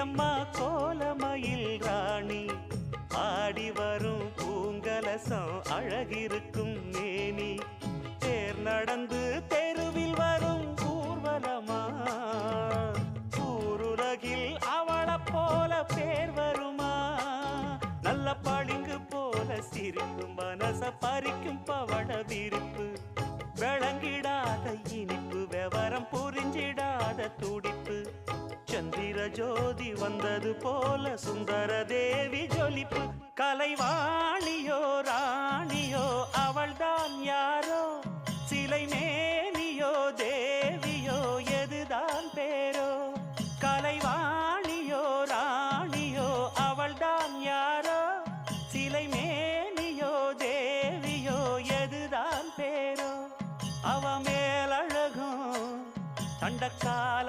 அம்மா கோலமயில் ராணி ஆடி வரும் பூங்கலசம் அழகிருக்கும் மேனி தேர் நடந்து தெருவில் வரும் ஊர்வலமா ஊருலகில் அவளை போல பேர் வருமா நல்ல பளிங்கு போல சிரிக்கும் மனச பறிக்கும் பவள விரிப்பு விளங்கிடாத இனிப்பு விவரம் புரிஞ்சிடாத துடிப்பு சந்திர ஜோதி வந்தது போல சுந்தர தேவி ஜொலிப்பு கலைவாணியோ ராணியோ அவள்தான் யாரோ சிலை மேனியோ தேவியோ எதுதான் பேரோ கலைவாணியோ ராணியோ அவள்தான் யாரோ சிலை மேனியோ தேவியோ எதுதான் பேரோ அவ மேலழகும் தண்டக்கா